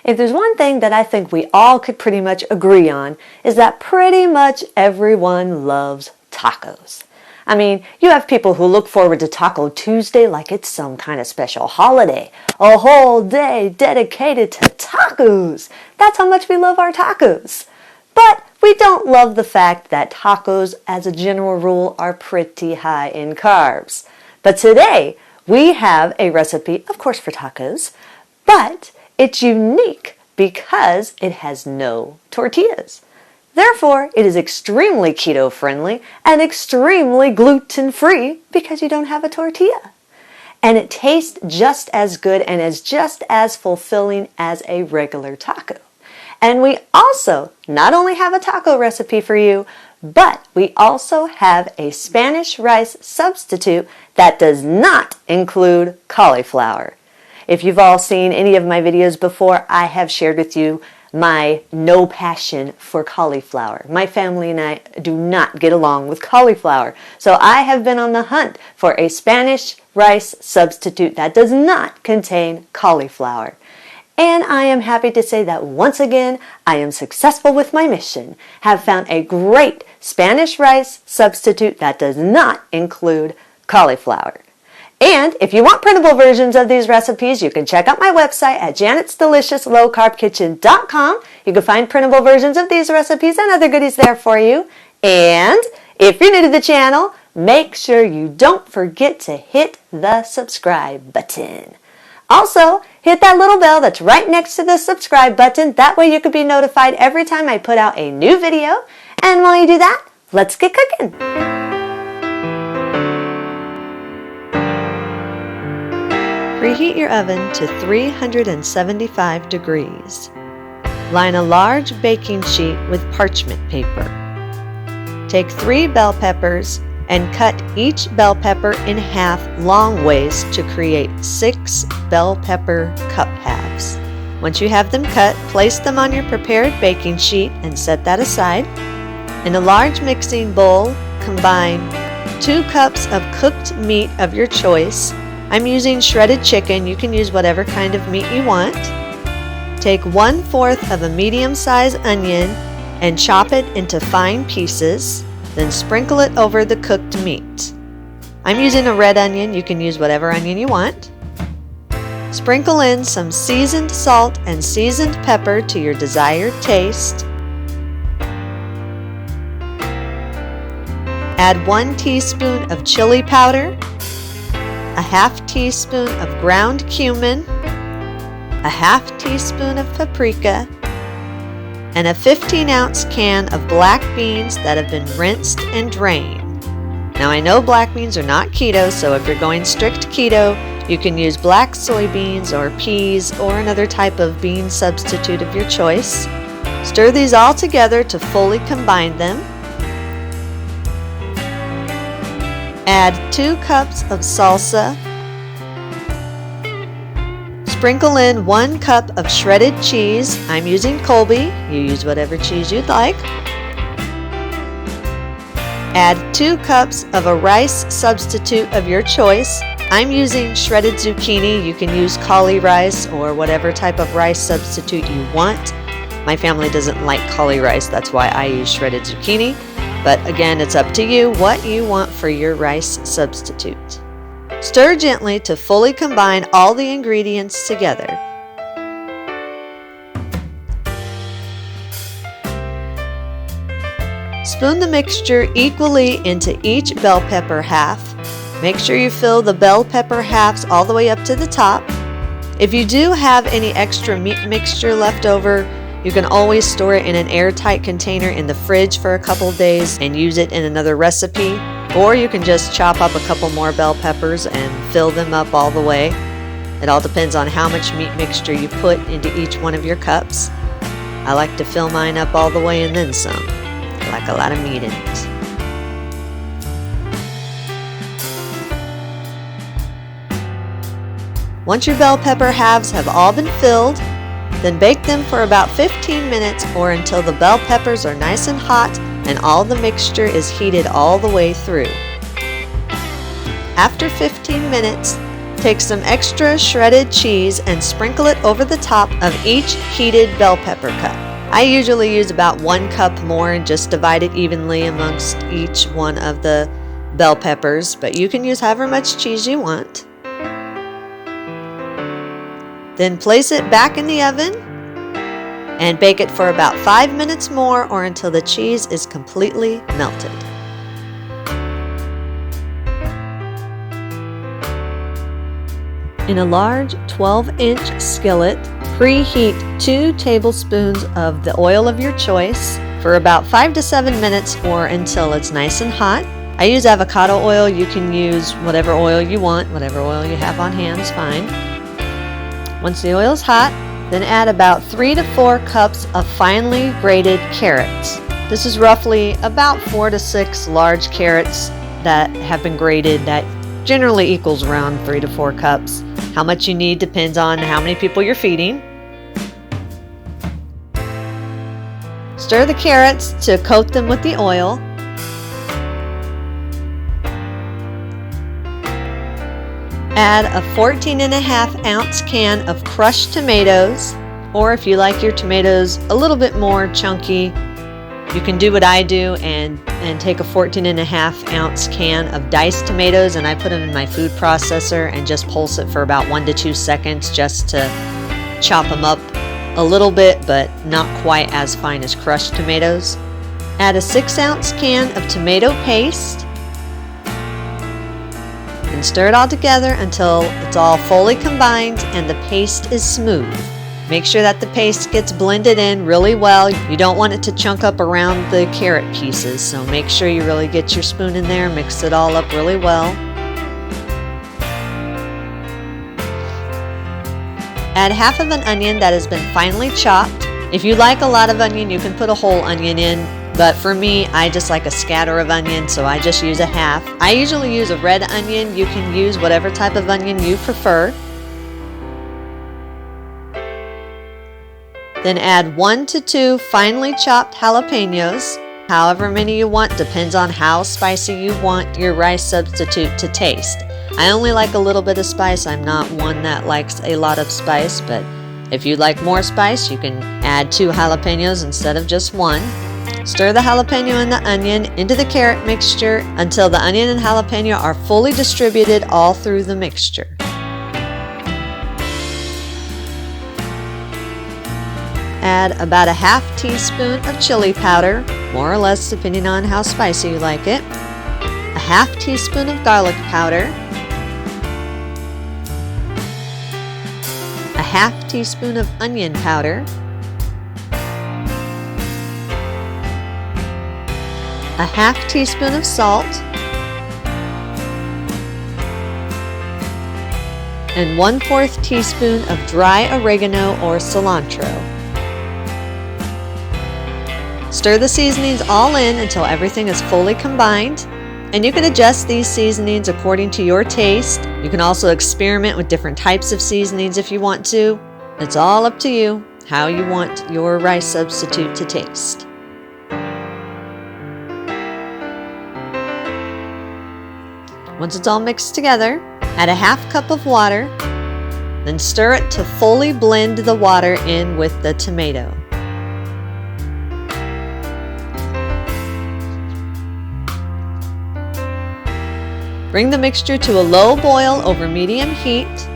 If there's one thing that I think we all could pretty much agree on, is that pretty much everyone loves tacos. I mean, you have people who look forward to Taco Tuesday like it's some kind of special holiday. A whole day dedicated to tacos. That's how much we love our tacos. But we don't love the fact that tacos, as a general rule, are pretty high in carbs. But today, we have a recipe, of course, for tacos, but it's unique because it has no tortillas. Therefore, it is extremely keto-friendly and extremely gluten-free because you don't have a tortilla. And it tastes just as good and is just as fulfilling as a regular taco. And we also not only have a taco recipe for you, but we also have a Spanish rice substitute that does not include cauliflower. If you've all seen any of my videos before, I have shared with you my no passion for cauliflower. My family and I do not get along with cauliflower. So I have been on the hunt for a Spanish rice substitute that does not contain cauliflower. And I am happy to say that once again, I am successful with my mission. Have found a great Spanish rice substitute that does not include cauliflower. And if you want printable versions of these recipes, you can check out my website at janetsdeliciouslowcarbkitchen.com. You can find printable versions of these recipes and other goodies there for you. And if you're new to the channel, make sure you don't forget to hit the subscribe button. Also, hit that little bell that's right next to the subscribe button. That way you can be notified every time I put out a new video. And while you do that, let's get cooking. Preheat your oven to 375 degrees. Line a large baking sheet with parchment paper. Take 3 bell peppers and cut each bell pepper in half long ways to create 6 bell pepper cup halves. Once you have them cut, place them on your prepared baking sheet and set that aside. In a large mixing bowl, combine 2 cups of cooked meat of your choice. I'm using shredded chicken. You can use whatever kind of meat you want. Take 1/4 of a medium-sized onion and chop it into fine pieces. Then sprinkle it over the cooked meat. I'm using a red onion. You can use whatever onion you want. Sprinkle in some seasoned salt and seasoned pepper to your desired taste. Add 1 teaspoon of chili powder, a 1/2 teaspoon of ground cumin, a 1/2 teaspoon of paprika, and a 15-ounce can of black beans that have been rinsed and drained. Now I know black beans are not keto, so if you're going strict keto, you can use black soybeans or peas or another type of bean substitute of your choice. Stir these all together to fully combine them. Add 2 cups of salsa. Sprinkle in 1 cup of shredded cheese. I'm using Colby. You use whatever cheese you'd like. Add 2 cups of a rice substitute of your choice. I'm using shredded zucchini. You can use cauli rice or whatever type of rice substitute you want. My family doesn't like cauli rice. That's why I use shredded zucchini. But again, it's up to you what you want for your rice substitute. Stir gently to fully combine all the ingredients together. Spoon the mixture equally into each bell pepper half. Make sure you fill the bell pepper halves all the way up to the top. If you do have any extra meat mixture left over, you can always store it in an airtight container in the fridge for a couple days and use it in another recipe. Or you can just chop up a couple more bell peppers and fill them up all the way. It all depends on how much meat mixture you put into each one of your cups. I like to fill mine up all the way and then some. I like a lot of meat in it. Once your bell pepper halves have all been filled, then bake them for about 15 minutes or until the bell peppers are nice and hot and all the mixture is heated all the way through. After 15 minutes, Take some extra shredded cheese and sprinkle it over the top of each heated bell pepper cup. I usually use about 1 cup more and just divide it evenly amongst each one of the bell peppers, but you can use however much cheese you want. Then place it back in the oven and bake it for about 5 minutes more or until the cheese is completely melted. In a large 12-inch skillet, preheat 2 tablespoons of the oil of your choice for about 5 to 7 minutes or until it's nice and hot. I use avocado oil. You can use whatever oil you want, whatever oil you have on hand is fine. Once the oil is hot, then add about 3 to 4 cups of finely grated carrots. This is roughly about 4 to 6 large carrots that have been grated. That generally equals around 3 to 4 cups. How much you need depends on how many people you're feeding. Stir the carrots to coat them with the oil. Add a 14.5 ounce can of crushed tomatoes, or if you like your tomatoes a little bit more chunky, you can do what I do and take a 14.5 ounce can of diced tomatoes, and I put them in my food processor and just pulse it for about 1 to 2 seconds just to chop them up a little bit, but not quite as fine as crushed tomatoes. Add a 6 ounce can of tomato paste and stir it all together until it's all fully combined and the paste is smooth. Make sure that the paste gets blended in really well. You don't want it to chunk up around the carrot pieces, so make sure you really get your spoon in there, mix it all up really well. Add half of an onion that has been finely chopped. If you like a lot of onion, you can put a whole onion in, but for me, I just like a scatter of onion, so I just use a half. I usually use a red onion. You can use whatever type of onion you prefer. Then add 1 to 2 finely chopped jalapenos. However many you want, depends on how spicy you want your rice substitute to taste. I only like a little bit of spice. I'm not one that likes a lot of spice, but if you like more spice, you can add 2 jalapenos instead of just 1. Stir the jalapeno and the onion into the carrot mixture until the onion and jalapeno are fully distributed all through the mixture. Add about a half teaspoon of chili powder, more or less depending on how spicy you like it. A half teaspoon of garlic powder. A half teaspoon of onion powder. A half teaspoon of salt. And 1/4 teaspoon of dry oregano or cilantro. Stir the seasonings all in until everything is fully combined, and you can adjust these seasonings according to your taste. You can also experiment with different types of seasonings if you want to. It's all up to you how you want your rice substitute to taste. Once it's all mixed together, add a half cup of water, then stir it to fully blend the water in with the tomato. Bring the mixture to a low boil over medium heat,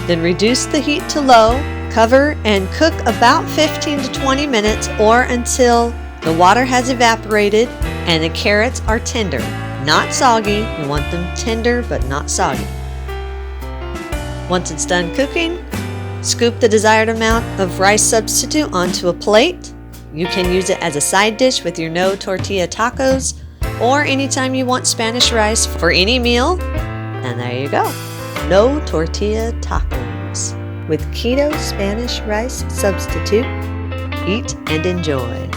then reduce the heat to low, cover and cook about 15 to 20 minutes or until the water has evaporated and the carrots are tender, not soggy. You want them tender but not soggy. Once it's done cooking, scoop the desired amount of rice substitute onto a plate. You can use it as a side dish with your no tortilla tacos, or anytime you want Spanish rice for any meal. And there you go. No tortilla tacos with keto Spanish rice substitute. Eat and enjoy.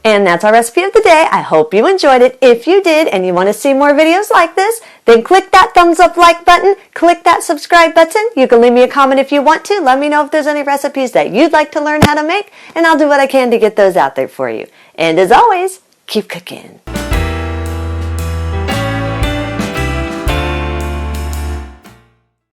And that's our recipe of the day. I hope you enjoyed it. If you did and you want to see more videos like this, then click that thumbs up like button, click that subscribe button. You can leave me a comment if you want to. Let me know if there's any recipes that you'd like to learn how to make, and I'll do what I can to get those out there for you. And as always, keep cooking.